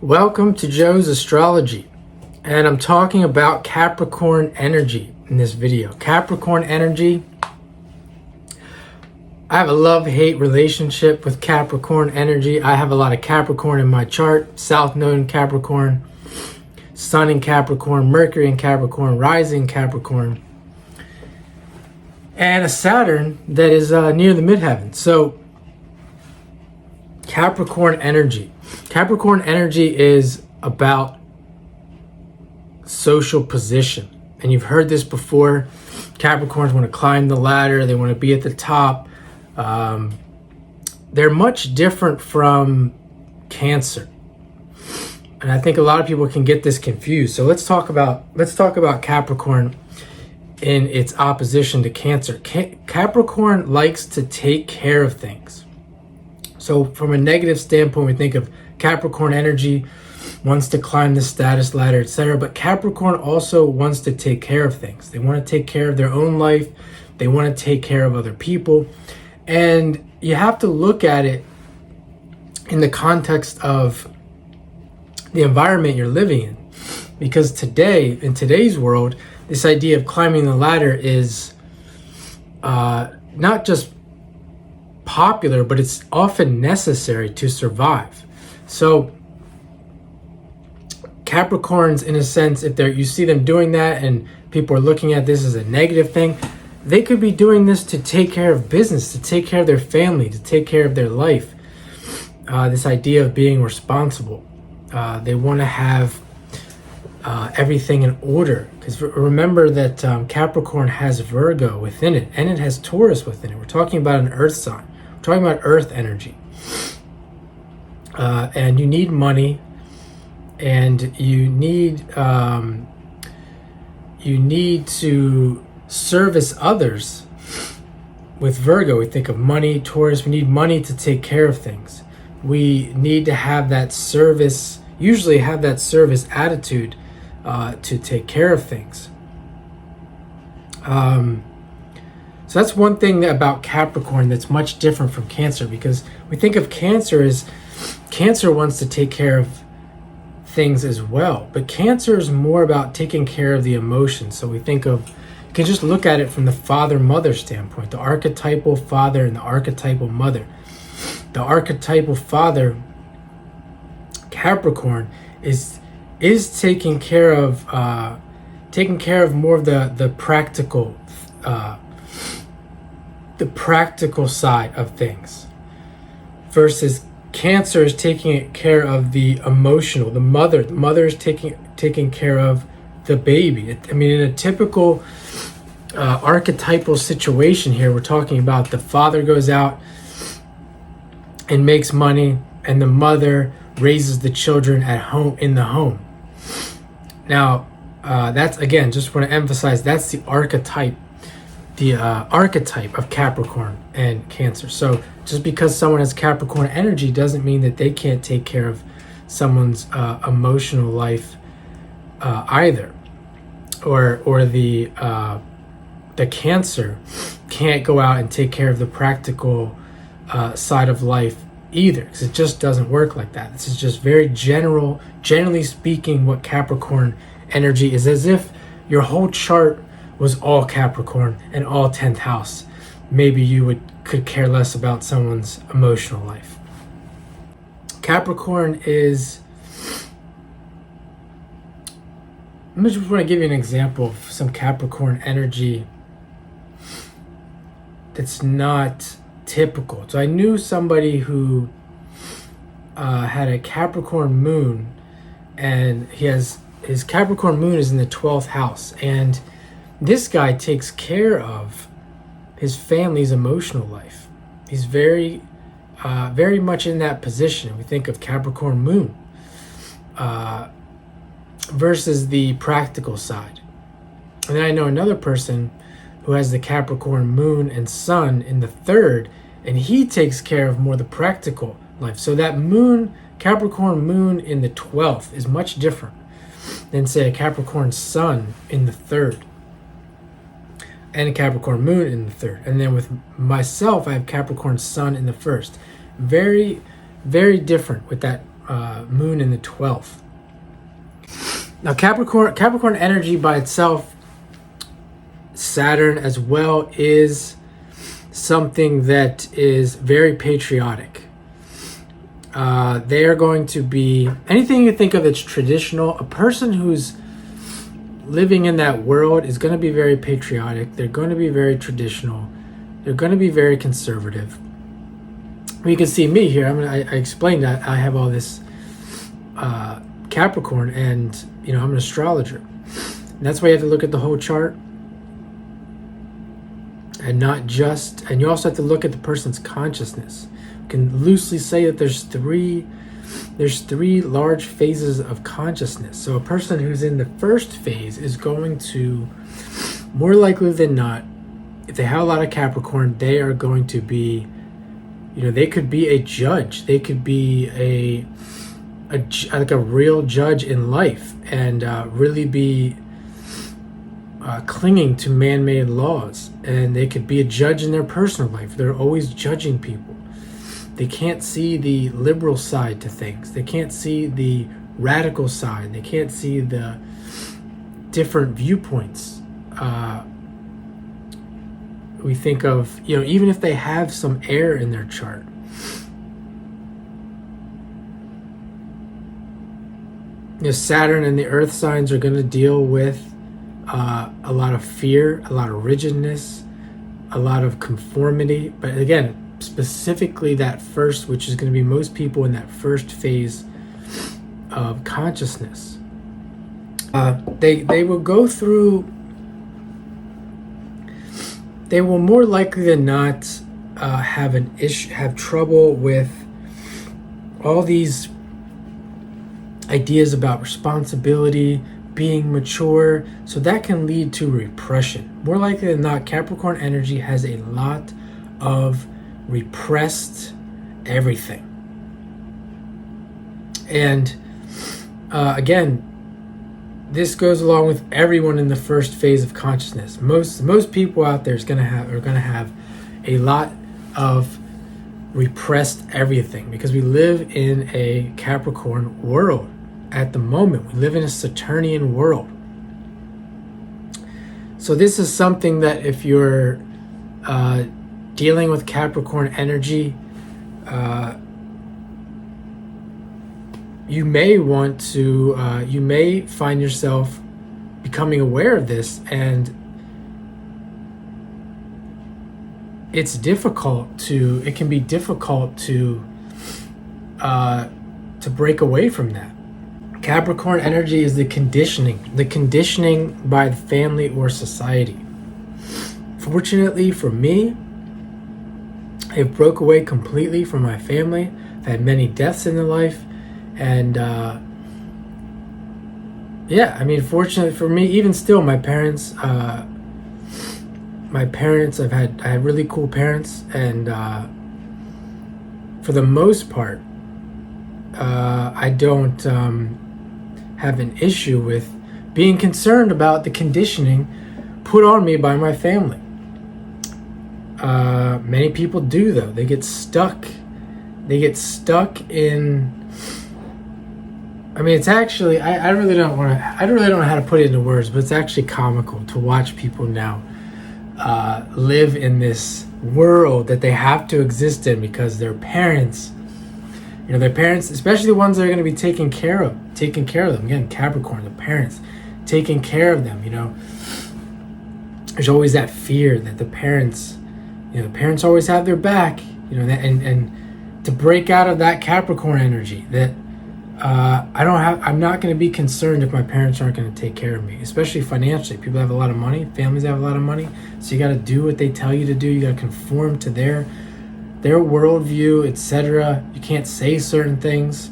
Welcome to Joe's Astrology, and I'm talking about Capricorn energy in this video. Capricorn energy, I have a love-hate relationship with Capricorn energy. I have a lot of Capricorn in my chart, South Node in Capricorn, Sun in Capricorn, Mercury in Capricorn, Rising Capricorn, and a Saturn that is near the midheaven. So Capricorn energy. Capricorn energy is about social position. And you've heard this before. Capricorns want to climb the ladder. They want to be at the top. They're much different from Cancer. And I think a lot of people can get this confused. So let's talk about Capricorn in its opposition to Cancer. Capricorn likes to take care of things. So from a negative standpoint, we think of Capricorn energy wants to climb the status ladder, etc. But Capricorn also wants to take care of things. They want to take care of their own life. They want to take care of other people. And you have to look at it in the context of the environment you're living in. Because today, in today's world, this idea of climbing the ladder is not just popular, but it's often necessary to survive. So Capricorns, in a sense, if you see them doing that and people are looking at this as a negative thing, they could be doing this to take care of business, to take care of their family, to take care of their life. This idea of being responsible. They want to have everything in order. Because remember that Capricorn has Virgo within it, and it has Taurus within it. We're talking about an earth sign. We're talking about earth energy. And you need money, and you need to service others. With Virgo, we think of money. Taurus, we need money to take care of things. We need to have that service, usually have that service attitude to take care of things. So that's one thing about Capricorn that's much different from Cancer, because we think of Cancer as Cancer wants to take care of things as well. But Cancer is more about taking care of the emotions. So we think of, you can just look at it from the father-mother standpoint, the archetypal father and the archetypal mother. The archetypal father, Capricorn, is taking care of more of the practical side of things, versus Cancer is taking care of the emotional. The mother is taking care of the baby. I mean, in a typical archetypal situation here, we're talking about the father goes out and makes money, and the mother raises the children at home, in the home. Now, that's, again, just want to emphasize, that's the archetype of Capricorn and Cancer. So just because someone has Capricorn energy doesn't mean that they can't take care of someone's emotional life either, or the Cancer can't go out and take care of the practical side of life either, because it just doesn't work like that. This is just very generally speaking, what Capricorn energy is, as if your whole chart was all Capricorn and all 10th house. Maybe you could care less about someone's emotional life. Capricorn is, I just want to give you an example of some Capricorn energy that's not typical. So I knew somebody who had a Capricorn moon, and his Capricorn moon is in the 12th house, and this guy takes care of his family's emotional life. He's very much in that position. We think of Capricorn moon versus the practical side. And then I know another person who has the Capricorn moon and sun in the 3rd, and he takes care of more the practical life. So that moon, Capricorn moon in the 12th, is much different than, say, a Capricorn sun in the 3rd. And a Capricorn moon in the 3rd. And then with myself, I have Capricorn sun in the 1st. Very, very different with that moon in the 12th. Now Capricorn energy by itself, Saturn as well, is something that is very patriotic. They are going to be anything you think of that's traditional. A person who's living in that world is going to be very patriotic. They're going to be very traditional. They're going to be very conservative. You can see me here. I explained that I have all this Capricorn, and I'm an astrologer. And that's why you have to look at the whole chart, and not just. And you also have to look at the person's consciousness. You can loosely say that there's three large phases of consciousness. So a person who's in the first phase is going to, more likely than not, if they have a lot of Capricorn, they are going to be, they could be a judge. They could be like a real judge in life, and really be clinging to man-made laws. And they could be a judge in their personal life. They're always judging people. They can't see the liberal side to things. They can't see the radical side. They can't see the different viewpoints. We think of, even if they have some air in their chart, Saturn and the earth signs are going to deal with a lot of fear, a lot of rigidness, a lot of conformity. But again, specifically that first, which is going to be most people in that first phase of consciousness, they will go through. They will more likely than not have trouble with all these ideas about responsibility, being mature. So that can lead to repression. More likely than not, Capricorn energy has a lot of repressed everything. And again, this goes along with everyone in the first phase of consciousness. Most people out there are going to have a lot of repressed everything, because we live in a Capricorn world at the moment. We live in a Saturnian world. So this is something that if you're dealing with Capricorn energy, you may want to, you may find yourself becoming aware of this, and it can be difficult to break away from that. Capricorn energy is the conditioning by the family or society. Fortunately for me, I broke away completely from my family. I've had many deaths in their life. And fortunately for me, even still, my parents, I had really cool parents, and for the most part, I don't have an issue with being concerned about the conditioning put on me by my family. Many people do, though. They get stuck in. It's actually, I really don't know how to put it into words, but it's actually comical to watch people now live in this world that they have to exist in because their parents, especially the ones that are going to be taking care of them. Again, Capricorn, the parents taking care of them. There's always that fear that the parents always have their back. And to break out of that Capricorn energy, that I'm not going to be concerned if my parents aren't going to take care of me, especially financially. People have a lot of money, families have a lot of money, so you got to do what they tell you to do. You got to conform to their worldview, etc. You can't say certain things.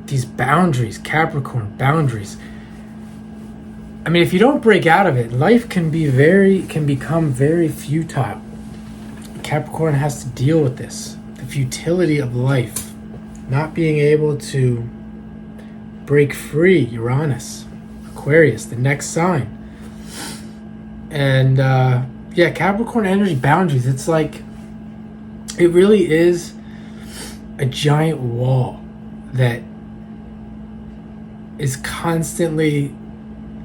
These boundaries, Capricorn boundaries. If you don't break out of it, life can become very futile. Capricorn has to deal with this. Futility of life, not being able to break free. Uranus, Aquarius, the next sign. And Capricorn energy boundaries, it's like, it really is a giant wall that is constantly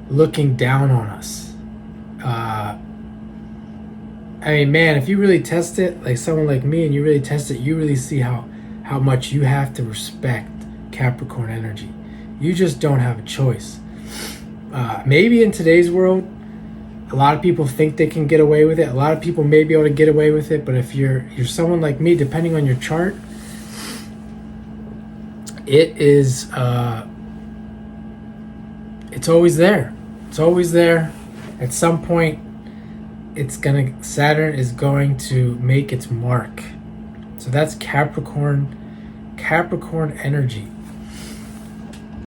looking down on us. I mean, man, if you really test it, like someone like me, and you really test it, you really see how much you have to respect Capricorn energy. You just don't have a choice. Maybe in today's world, a lot of people think they can get away with it. A lot of people may be able to get away with it, but if you're someone like me, depending on your chart, it is it's always there. It's always there. At some point, Saturn is going to make its mark. So that's Capricorn energy.